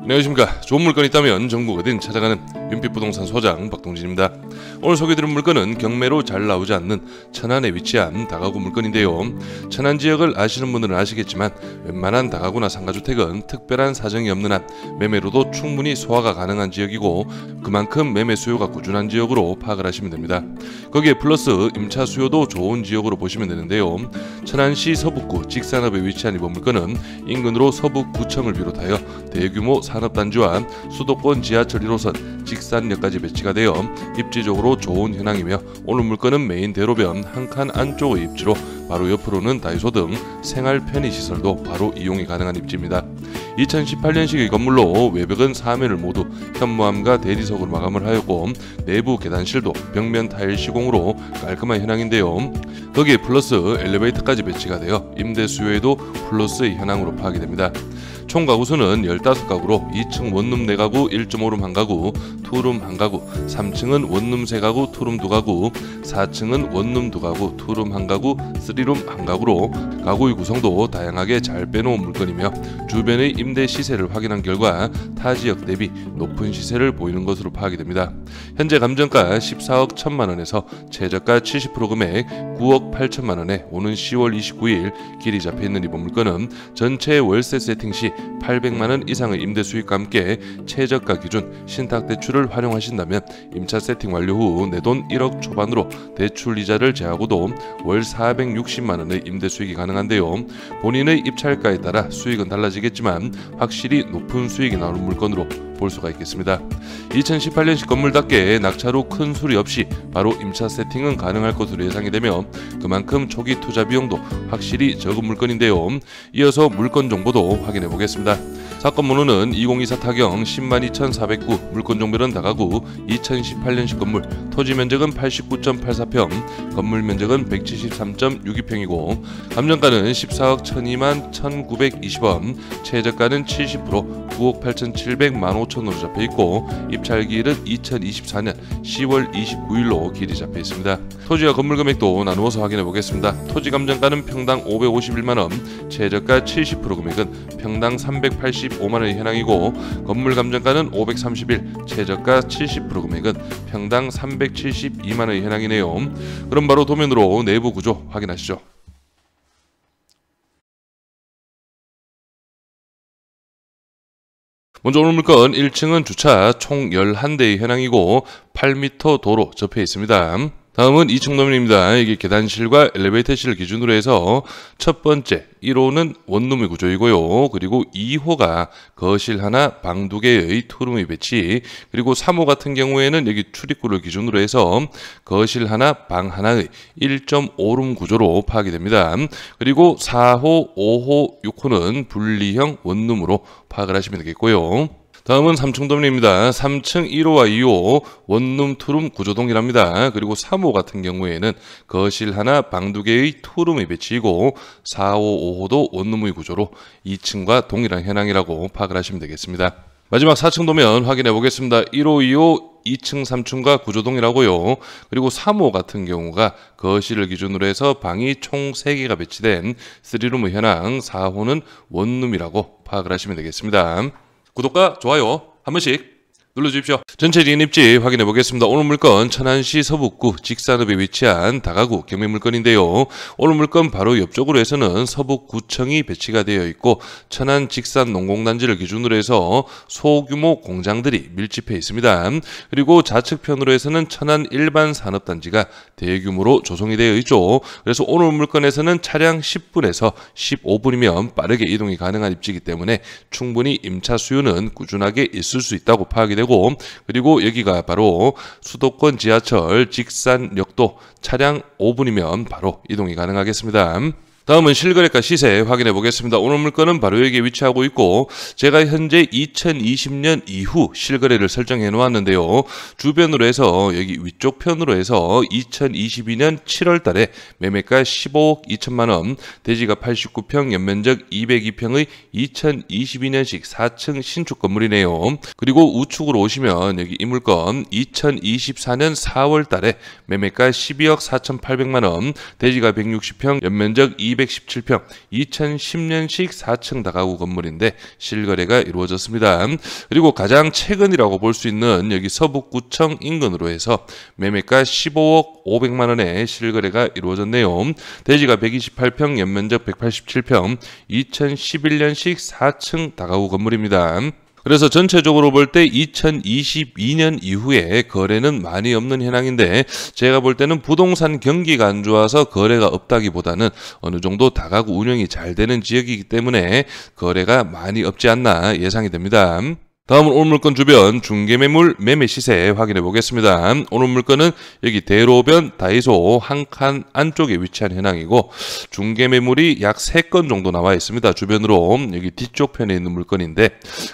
안녕하십니까. 좋은 물건 있다면 전국 어딘 찾아가는 윤빛부동산 소장 박동진입니다. 오늘 소개해드릴 물건은 경매로 잘 나오지 않는 천안에 위치한 다가구 물건인데요. 천안 지역을 아시는 분들은 아시겠지만 웬만한 다가구나 상가주택은 특별한 사정이 없는 한 매매로도 충분히 소화가 가능한 지역이고 그만큼 매매 수요가 꾸준한 지역으로 파악을 하시면 됩니다. 거기에 플러스 임차 수요도 좋은 지역으로 보시면 되는데요. 천안시 서북구 직산읍에 위치한 이번 물건은 인근으로 서북구청을 비롯하여 대규모 산업단지와 수도권 지하철 1호선 직산역까지 배치가 되어 입지적으로 좋은 현황이며 오늘 물건은 메인 대로변 한 칸 안쪽의 입지로 바로 옆으로는 다이소 등 생활 편의시설도 바로 이용이 가능한 입지입니다. 2018년식의 건물로 외벽은 4면을 모두 현무암과 대리석으로 마감을 하였고 내부 계단실도 벽면 타일 시공으로 깔끔한 현황인데요. 거기에 플러스 엘리베이터까지 배치가 되어 임대 수요에도 플러스의 현황으로 파악이 됩니다. 총 가구수는 15가구로 2층 원룸 4가구, 1.5룸 1가구, 투룸 1가구, 3층은 원룸 3가구, 투룸 2가구, 4층은 원룸 2가구, 투룸 1가구, 3룸 1가구로 가구의 구성도 다양하게 잘 빼놓은 물건이며 주변의 임대 시세를 확인한 결과 타 지역 대비 높은 시세를 보이는 것으로 파악이 됩니다. 현재 감정가 14억 1천만원에서 최저가 70% 금액 9억 8천만원에 오는 10월 29일 길이 잡혀있는 이번 물건은 전체 월세 세팅 시 800만원 이상의 임대 수익과 함께 최저가 기준 신탁대출을 활용하신다면 임차 세팅 완료 후 내돈 1억 초반으로 대출 이자를 제하고도 월 460만원의 임대 수익이 가능한데요. 본인의 입찰가에 따라 수익은 달라지겠지만 확실히 높은 수익이 나오는 물건으로 볼 수가 있겠습니다. 2018년식 건물답게 낙찰 후 큰 수리 없이 바로 임차 세팅은 가능할 것으로 예상이 되며 그만큼 초기 투자 비용도 확실히 적은 물건인데요. 이어서 물건 정보도 확인해 보겠습니다. 사건 번호는 2024 타경 102,409, 물건 종별은 다가구, 2018년식 건물, 토지 면적은 89.84평, 건물 면적은 173.62평이고 감정가는 14억 1,002만 1,920원, 최저가는 70% 9억 8,700만 5천원으로 잡혀있고 입찰기일은 2024년 10월 29일로 길이 잡혀있습니다. 토지와 건물 금액도 나누어서 확인해 보겠습니다. 토지 감정가는 평당 551만원, 최저가 70% 금액은 평당 385만원의 현황이고 건물 감정가는 531, 최저가 70% 금액은 평당 372만원의 현황이네요. 그럼 바로 도면으로 내부 구조 확인하시죠. 먼저 오늘 물건 1층은 주차 총 11대의 현황이고 8m 도로 접해 있습니다. 다음은 2층 도면입니다. 이게 계단실과 엘리베이터실을 기준으로 해서 첫 번째 1호는 원룸의 구조이고요. 그리고 2호가 거실 하나, 방 2개의 투룸의 배치, 그리고 3호 같은 경우에는 여기 출입구를 기준으로 해서 거실 하나, 방 하나의 1.5룸 구조로 파악이 됩니다. 그리고 4호, 5호, 6호는 분리형 원룸으로 파악을 하시면 되겠고요. 다음은 3층 도면입니다. 3층 1호와 2호 원룸 투룸 구조 동일합니다. 그리고 3호 같은 경우에는 거실 하나, 방 2개의 투룸의 배치이고 4호, 5호도 원룸의 구조로 2층과 동일한 현황이라고 파악을 하시면 되겠습니다. 마지막 4층 도면 확인해 보겠습니다. 1호, 2호 2층, 3층과 구조 동일하고요. 그리고 3호 같은 경우가 거실을 기준으로 해서 방이 총 3개가 배치된 3룸의 현황, 4호는 원룸이라고 파악을 하시면 되겠습니다. 구독과 좋아요 한 번씩 눌러주십시오. 전체적인 입지 확인해 보겠습니다. 오늘 물건 천안시 서북구 직산읍에 위치한 다가구 경매 물건인데요. 오늘 물건 바로 옆쪽으로 해서는 서북구청이 배치가 되어 있고 천안 직산 농공단지를 기준으로 해서 소규모 공장들이 밀집해 있습니다. 그리고 좌측편으로 해서는 천안 일반 산업단지가 대규모로 조성이 되어 있죠. 그래서 오늘 물건에서는 차량 10분에서 15분이면 빠르게 이동이 가능한 입지이기 때문에 충분히 임차 수요는 꾸준하게 있을 수 있다고 파악이 되고 그리고 여기가 바로 수도권 지하철 직산역도 차량 5분이면 바로 이동이 가능하겠습니다. 다음은 실거래가 시세 확인해 보겠습니다. 오늘 물건은 바로 여기에 위치하고 있고 제가 현재 2020년 이후 실거래를 설정해 놓았는데요. 주변으로 해서 여기 위쪽 편으로 해서 2022년 7월 달에 매매가 15억 2천만원, 대지가 89평, 연면적 202평의 2022년식 4층 신축 건물이네요. 그리고 우측으로 오시면 여기 이 물건 2024년 4월 달에 매매가 12억 4,800만원, 대지가 160평, 연면적 2 217평 2010년식 4층 다가구 건물인데 실거래가 이루어졌습니다. 그리고 가장 최근이라고 볼 수 있는 여기 서북구청 인근으로 해서 매매가 15억 500만 원에 실거래가 이루어졌네요. 대지가 128평, 연면적 187평, 2011년식 4층 다가구 건물입니다. 그래서 전체적으로 볼 때 2022년 이후에 거래는 많이 없는 현황인데 제가 볼 때는 부동산 경기가 안 좋아서 거래가 없다기보다는 어느 정도 다가구 운영이 잘 되는 지역이기 때문에 거래가 많이 없지 않나 예상이 됩니다. 다음은 오늘 물건 주변 중개매물 매매 시세 확인해 보겠습니다. 오늘 물건은 여기 대로변 다이소 한 칸 안쪽에 위치한 현황이고 중개매물이 약 3건 정도 나와 있습니다. 주변으로 여기 뒤쪽 편에 있는 물건인데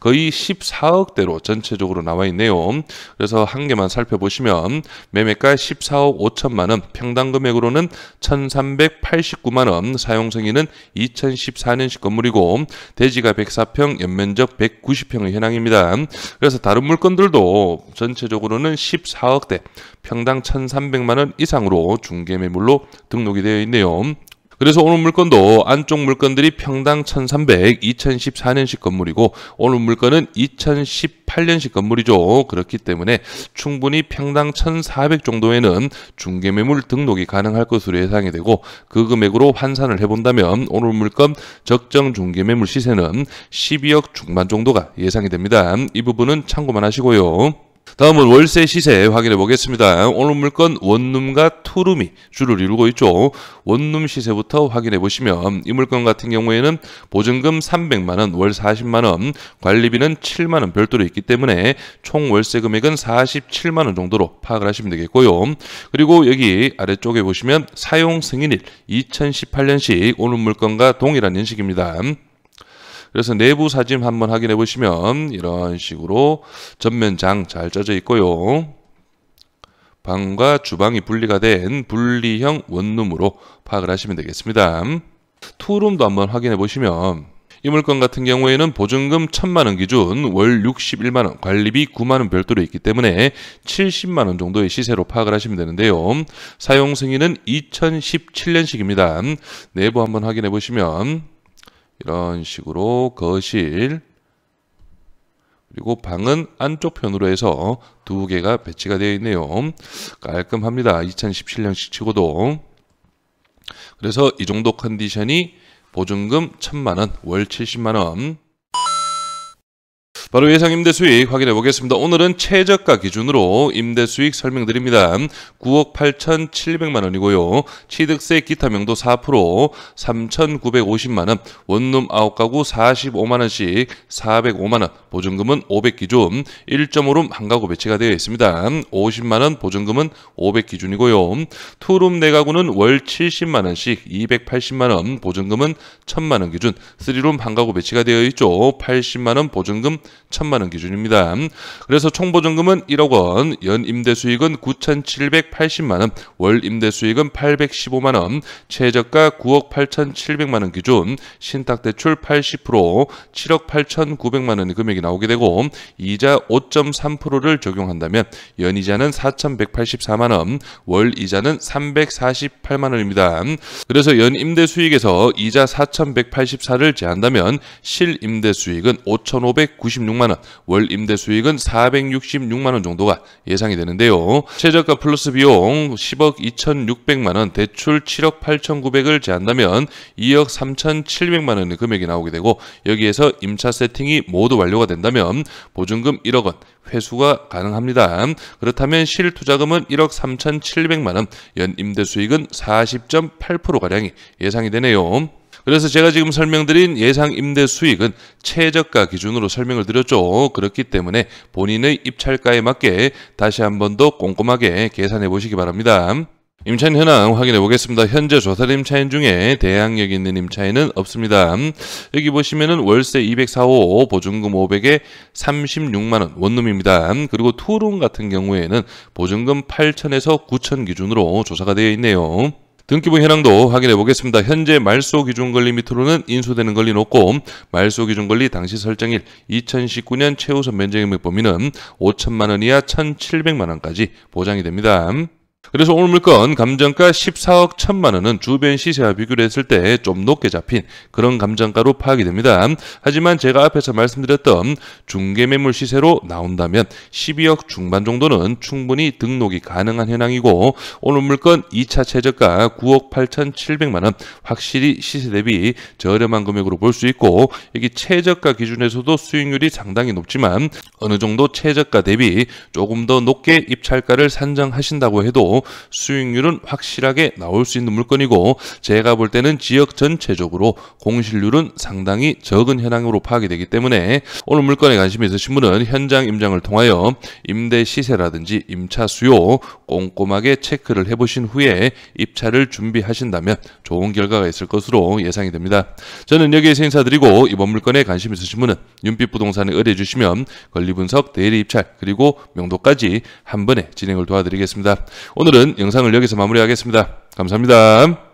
거의 14억대로 전체적으로 나와 있네요. 그래서 한 개만 살펴보시면 매매가 14억 5천만 원, 평당 금액으로는 1,389만 원, 사용 승인은 2014년식 건물이고 대지가 104평, 연면적 190평의 현황입니다. 그래서 다른 물건들도 전체적으로는 14억대, 평당 1,300만 원 이상으로 중개매물로 등록이 되어 있네요. 그래서 오늘 물건도 안쪽 물건들이 평당 1,300, 2014년식 건물이고 오늘 물건은 2018년식 건물이죠. 그렇기 때문에 충분히 평당 1,400 정도에는 중개매물 등록이 가능할 것으로 예상이 되고 그 금액으로 환산을 해본다면 오늘 물건 적정 중개매물 시세는 12억 중반 정도가 예상이 됩니다. 이 부분은 참고만 하시고요. 다음은 월세 시세 확인해 보겠습니다. 오늘 물건 원룸과 투룸이 주를 이루고 있죠. 원룸 시세부터 확인해 보시면 이 물건 같은 경우에는 보증금 300만 원, 월 40만 원, 관리비는 7만 원 별도로 있기 때문에 총 월세 금액은 47만 원 정도로 파악을 하시면 되겠고요. 그리고 여기 아래쪽에 보시면 사용 승인일 2018년식 오늘 물건과 동일한 연식입니다. 그래서 내부 사진 한번 확인해 보시면 이런 식으로 전면장 잘 쪄져 있고요. 방과 주방이 분리가 된 분리형 원룸으로 파악을 하시면 되겠습니다. 투룸도 한번 확인해 보시면 이 물건 같은 경우에는 보증금 1,000만 원 기준 월 61만 원, 관리비 9만 원 별도로 있기 때문에 70만 원 정도의 시세로 파악을 하시면 되는데요. 사용 승인은 2017년식입니다. 내부 한번 확인해 보시면 이런 식으로 거실 그리고 방은 안쪽 편으로 해서 2개가 배치가 되어 있네요. 깔끔합니다. 2017년식 치고도. 그래서 이 정도 컨디션이 보증금 1,000만 원, 월 70만 원. 바로 예상 임대 수익 확인해 보겠습니다. 오늘은 최저가 기준으로 임대 수익 설명드립니다. 9억 8,700만 원이고요. 취득세 기타 명도 4%, 3,950만 원, 원룸 9가구 45만 원씩 405만 원, 보증금은 500 기준, 1.5룸 한 가구 배치가 되어 있습니다. 50만 원, 보증금은 500 기준이고요. 투룸 4가구는 월 70만 원씩 280만 원, 보증금은 1,000만 원 기준, 3룸 한 가구 배치가 되어 있죠. 80만 원, 보증금 1,000만 원 기준입니다. 그래서 총 보증금은 1억 원, 연 임대 수익은 9,780만 원, 월 임대 수익은 815만 원, 최저가 9억 8,700만 원 기준, 신탁 대출 80%, 7억 8,900만 원의 금액이 나오게 되고 이자 5.3%를 적용한다면 연 이자는 4,184만 원, 월 이자는 348만 원입니다. 그래서 연 임대 수익에서 이자 4,184를 제한다면 실 임대 수익은 5,596만 원, 월 임대 수익은 466만 원 정도가 예상이 되는데요. 최저가 플러스 비용 10억 2,600만 원, 대출 7억 8,900을 제한다면 2억 3,700만 원의 금액이 나오게 되고 여기에서 임차 세팅이 모두 완료가 된다면 보증금 1억 원, 회수가 가능합니다. 그렇다면 실투자금은 1억 3,700만 원, 연 임대 수익은 40.8%가량이 예상이 되네요. 그래서 제가 지금 설명드린 예상 임대 수익은 최저가 기준으로 설명을 드렸죠. 그렇기 때문에 본인의 입찰가에 맞게 다시 한 번 더 꼼꼼하게 계산해 보시기 바랍니다. 임차인 현황 확인해 보겠습니다. 현재 조사된 임차인 중에 대항력 있는 임차인은 없습니다. 여기 보시면은 월세 204호, 보증금 500에 36만 원 원룸입니다. 그리고 투룸 같은 경우에는 보증금 8,000에서 9,000 기준으로 조사가 되어 있네요. 등기부 현황도 확인해 보겠습니다. 현재 말소 기준 권리 밑으로는 인수되는 권리는 없고 말소 기준 권리 당시 설정일 2019년 최우선 면적금액 범위는 5천만 원 이하 1,700만 원까지 보장이 됩니다. 그래서 오늘 물건 감정가 14억 1천만 원은 주변 시세와 비교를 했을 때 좀 높게 잡힌 그런 감정가로 파악이 됩니다. 하지만 제가 앞에서 말씀드렸던 중개매물 시세로 나온다면 12억 중반 정도는 충분히 등록이 가능한 현황이고, 오늘 물건 2차 최저가 9억 8,700만 원 확실히 시세 대비 저렴한 금액으로 볼 수 있고, 여기 최저가 기준에서도 수익률이 상당히 높지만 어느 정도 최저가 대비 조금 더 높게 입찰가를 산정하신다고 해도 수익률은 확실하게 나올 수 있는 물건이고, 제가 볼 때는 지역 전체적으로 공실률은 상당히 적은 현황으로 파악이 되기 때문에 오늘 물건에 관심이 있으신 분은 현장 임장을 통하여 임대 시세라든지 임차 수요 꼼꼼하게 체크를 해보신 후에 입찰을 준비하신다면 좋은 결과가 있을 것으로 예상이 됩니다. 저는 여기에서 인사드리고, 이번 물건에 관심 있으신 분은 윤빛부동산에 의뢰해주시면 권리분석, 대리 입찰, 그리고 명도까지 한 번에 진행을 도와드리겠습니다. 오늘은 영상을 여기서 마무리하겠습니다. 감사합니다.